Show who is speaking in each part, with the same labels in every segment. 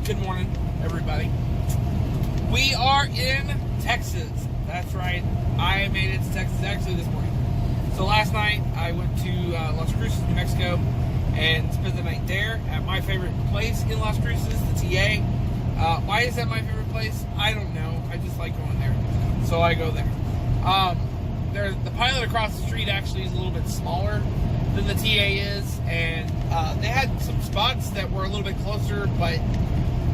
Speaker 1: Good morning, everybody. We are in Texas. That's right. I made it to Texas actually this morning. So last night I went to Las Cruces, New Mexico, and spent the night there at my favorite place in Las Cruces, the TA. Why is that my favorite place? I don't know. I just like going there, so I go there. The pilot across the street actually is a little bit smaller than the TA is, and they had some spots that were a little bit closer, but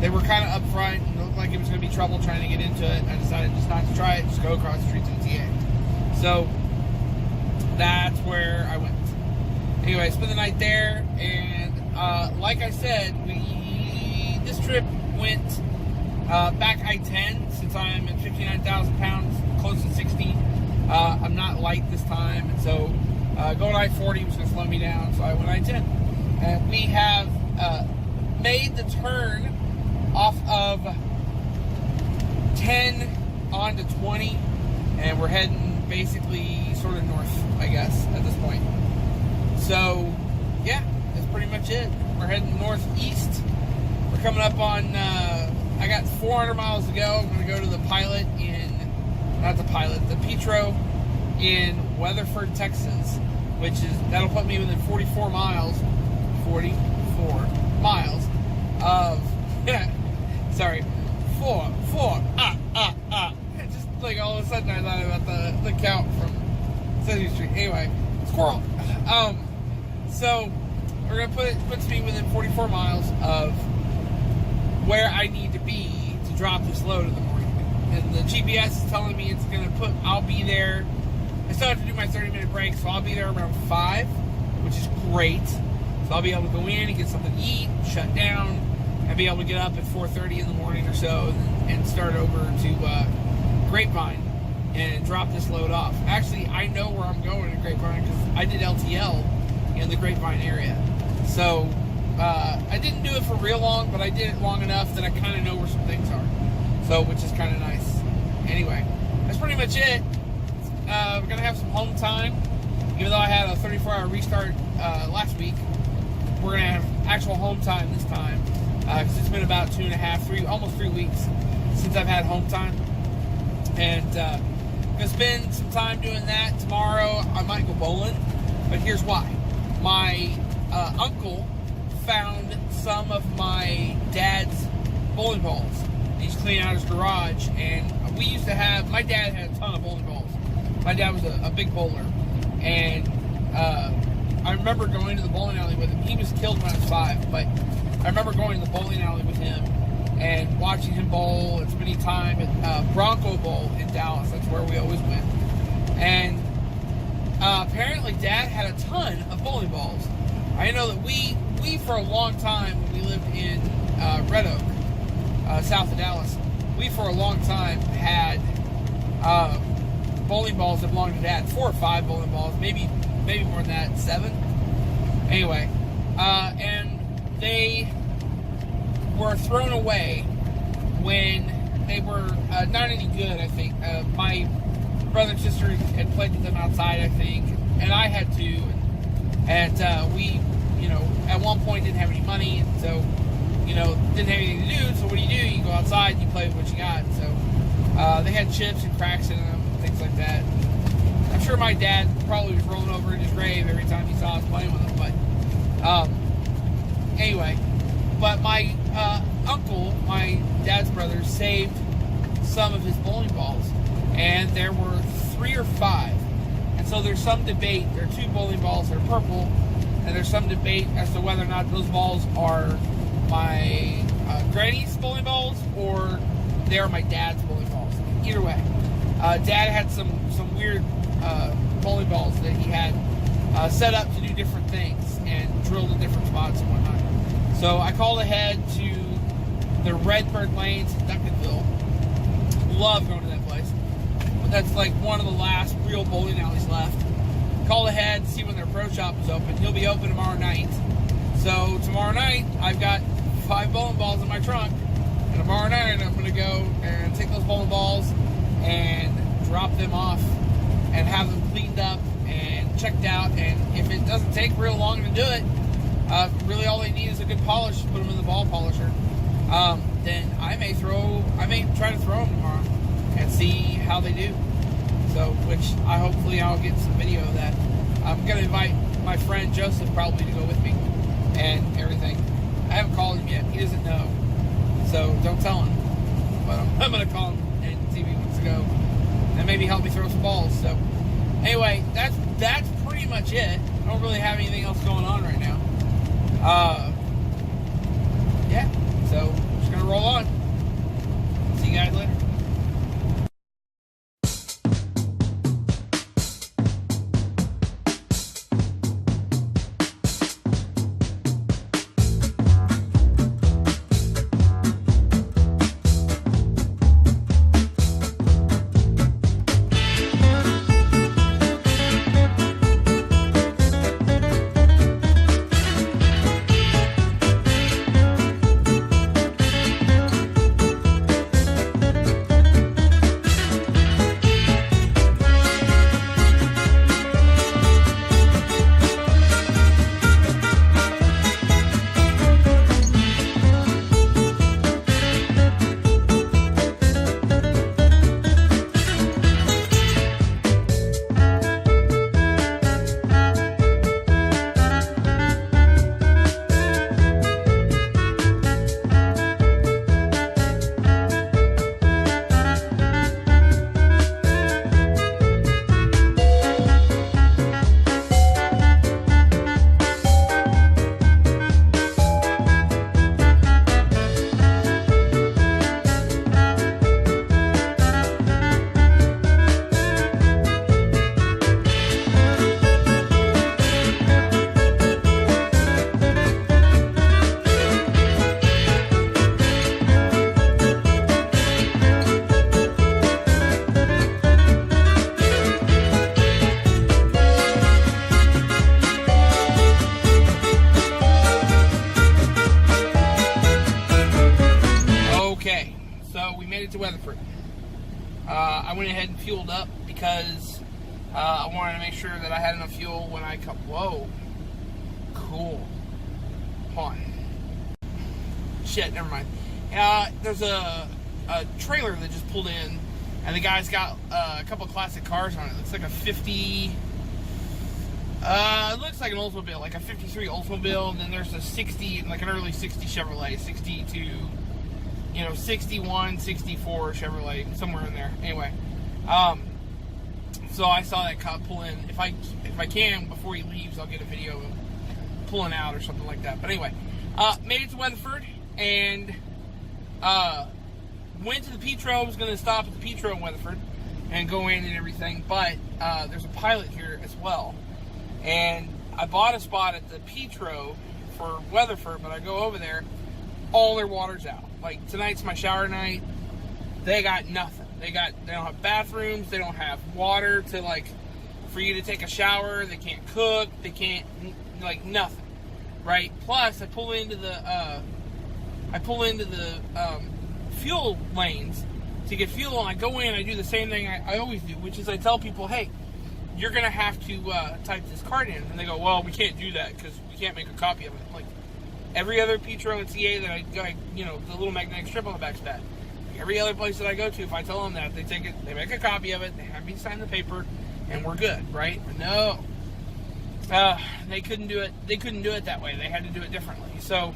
Speaker 1: they were kind of up front and it looked like it was going to be trouble trying to get into it. I decided just not to try it, just go across the street to the TA. So that's where I went. Anyway, spent the night there, and like I said, this trip went back I-10, since I'm at 59,000 pounds, close to 60. I'm not light this time, and so going I-40 was going to slow me down, so I went I-10. And we have made the turn off of 10 onto 20, and we're heading basically sort of north, I guess, at this point. So, yeah, that's pretty much it. We're heading northeast. We're coming up on, I got 400 miles to go. I'm going to go to the pilot the Petro in Weatherford, Texas, that'll put me within 44 miles of, sorry, just like all of a sudden I thought about the count from Sesame Street. Anyway, squirrel. So we're gonna puts me within 44 miles of where I need to be to drop this load in the morning. And the GPS is telling me it's gonna I'll be there. I still have to do my 30-minute break, so I'll be there around 5, which is great. So I'll be able to go in and get something to eat, shut down, and be able to get up at 4:30 in the morning or so and start over to Grapevine and drop this load off. Actually, I know where I'm going to Grapevine because I did LTL in the Grapevine area. So I didn't do it for real long, but I did it long enough that I kind of know where some things are. So, which is kind of nice. Anyway, that's pretty much it. We're going to have some home time. Even though I had a 34-hour restart last week, we're going to have actual home time this time. Because it's been about 2.5, almost 3 weeks since I've had home time. And I'm going to spend some time doing that. Tomorrow I might go bowling. But here's why. My uncle found some of my dad's bowling balls. He's cleaning out his garage. And my dad had a ton of bowling balls. My dad was a big bowler. And I remember going to the bowling alley with him. He was killed when I was 5, but I remember going to the bowling alley with him and watching him bowl and spending time at Bronco Bowl in Dallas. That's where we always went. And apparently Dad had a ton of bowling balls. I know that we for a long time, when we lived in Red Oak, south of Dallas, we for a long time had bowling balls that belonged to Dad. 4 or 5 bowling balls, maybe more than that, 7. Anyway, and they were thrown away when they were not any good, I think. My brother and sister had played with them outside, I think, and I had to. And we, at one point didn't have any money, and so, didn't have anything to do. So what do? You go outside and you play with what you got. So they had chips and cracks in them, things like that. I'm sure my dad probably was rolling over in his grave every time he saw us playing with them. But anyway, but my uncle, my dad's brother, saved some of his bowling balls, and there were 3 or 5. And so there's some debate. There are 2 bowling balls that are purple, and there's some debate as to whether or not those balls are my granny's bowling balls or they are my dad's bowling balls. Either way, Dad had some weird bowling balls that he had set up to do different things and drilled in different spots and whatnot. So I called ahead to the Redbird Lanes in Duncanville. Love going to that place. But that's like one of the last real bowling alleys left. Called ahead to see when their pro shop was open. He'll be open tomorrow night. So tomorrow night, I've got 5 bowling balls in my trunk. And tomorrow night, I'm going to go and take those bowling balls and drop them off and have them cleaned up and checked out. And if it doesn't take real long to do it, really all they need is a good polish to put them in the ball polisher. may try to throw them tomorrow and see how they do. So, hopefully I'll get some video of that. I'm gonna invite my friend Joseph probably to go with me and everything. I haven't called him yet. He doesn't know, so don't tell him. But I'm gonna call him and see if he wants to go and maybe help me throw some balls. So, anyway, that's pretty much it. I don't really have anything else going on right now. Yeah. So, just gonna roll on. See you guys later. To Weatherford. I went ahead and fueled up because I wanted to make sure that I had enough fuel when I come. Whoa, cool. Hold on. Shit, never mind. There's a trailer that just pulled in, and the guy's got a couple classic cars on it. It looks like a 50. It looks like an Oldsmobile, like a 53 Oldsmobile, and then there's a 60, like an early 60 Chevrolet, 62. 61, 64 Chevrolet, somewhere in there. Anyway, so I saw that cop pull in. If I can, before he leaves, I'll get a video of him pulling out or something like that. But anyway, made it to Weatherford and went to the Petro. I was going to stop at the Petro in Weatherford and go in and everything. But there's a pilot here as well. And I bought a spot at the Petro for Weatherford, but I go over there, all their water's out. Like, tonight's my shower night. They got nothing. They don't have bathrooms. They don't have water to, like, for you to take a shower. They can't cook. They can't, like, nothing. Right? Plus, I pull into the fuel lanes to get fuel, and I go in, I do the same thing I always do, which is I tell people, hey, you're going to have to type this card in. And they go, well, we can't do that because we can't make a copy of it. I'm like, every other Petro and CA that I the little magnetic strip on the back's bad. Every other place that I go to, if I tell them that, they take it, they make a copy of it, they have me sign the paper, and we're good, right? But no. They couldn't do it. They couldn't do it that way. They had to do it differently. So,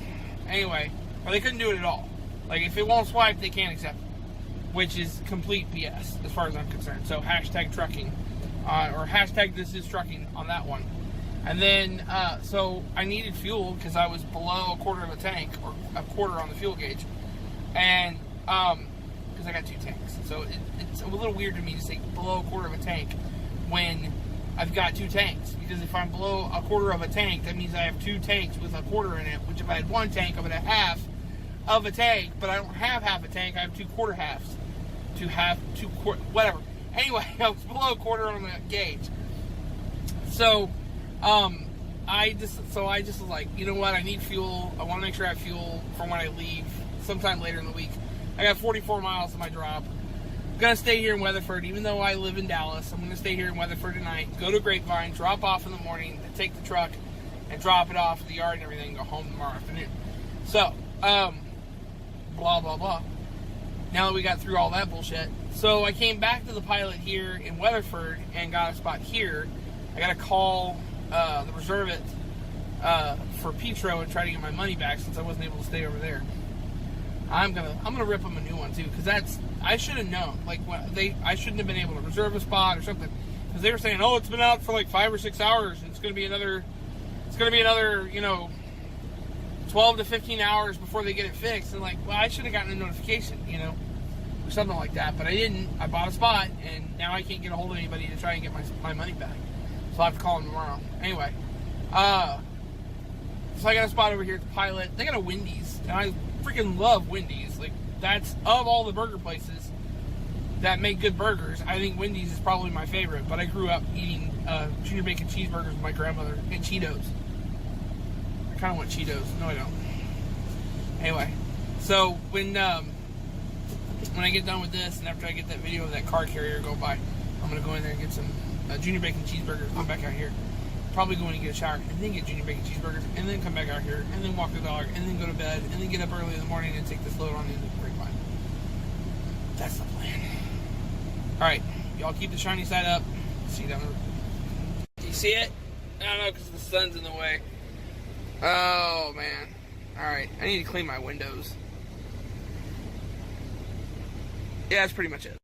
Speaker 1: anyway, or they couldn't do it at all. Like, if it won't swipe, they can't accept it, which is complete BS as far as I'm concerned. So, hashtag trucking, or hashtag this is trucking on that one. And then, so I needed fuel because I was below a quarter of a tank, or a quarter on the fuel gauge. And, because I got 2 tanks. So it's a little weird to me to say below a quarter of a tank when I've got 2 tanks. Because if I'm below a quarter of a tank, that means I have 2 tanks with a quarter in it. Which if I had 1 tank, I would have half of a tank. But I don't have half a tank, I have 2 quarter halves. To have 2 quarter, whatever. Anyway, I was below a quarter on the gauge. So, I just was like, you know what, I need fuel. I want to make sure I have fuel for when I leave sometime later in the week. I got 44 miles to my drop. I'm going to stay here in Weatherford, even though I live in Dallas. I'm going to stay here in Weatherford tonight, go to Grapevine, drop off in the morning, take the truck, and drop it off at the yard and everything, and go home tomorrow afternoon. So, blah, blah, blah. Now that we got through all that bullshit. So I came back to the Pilot here in Weatherford and got a spot here. I got to call the Reserve It for Petro and try to get my money back since I wasn't able to stay over there. I'm gonna rip them a new one too, because I should have known. Like, I shouldn't have been able to reserve a spot or something, because they were saying, oh, it's been out for like 5 or 6 hours, and it's gonna be another 12 to 15 hours before they get it fixed. And like, well, I should have gotten a notification, or something like that, but I didn't. I bought a spot, and now I can't get a hold of anybody to try and get my money back. So I have to call them tomorrow. Anyway, so I got a spot over here at the Pilot. They got a Wendy's, and I freaking love Wendy's. Like, that's, of all the burger places that make good burgers, I think Wendy's is probably my favorite. But I grew up eating junior bacon cheeseburgers with my grandmother, and Cheetos. I kind of want Cheetos. No, I don't. Anyway, so when I get done with this, and after I get that video of that car carrier go by, I'm gonna go in there and get some junior bacon cheeseburgers. Come back out here. Probably going to get a shower and then get junior bacon cheeseburgers, and then come back out here and then walk the dog and then go to bed and then get up early in the morning and take this load on into the grapevine. That's the plan. Alright, y'all keep the shiny side up. See you down the road. Do you see it? I don't know, because the sun's in the way. Oh man. Alright, I need to clean my windows. Yeah, that's pretty much it.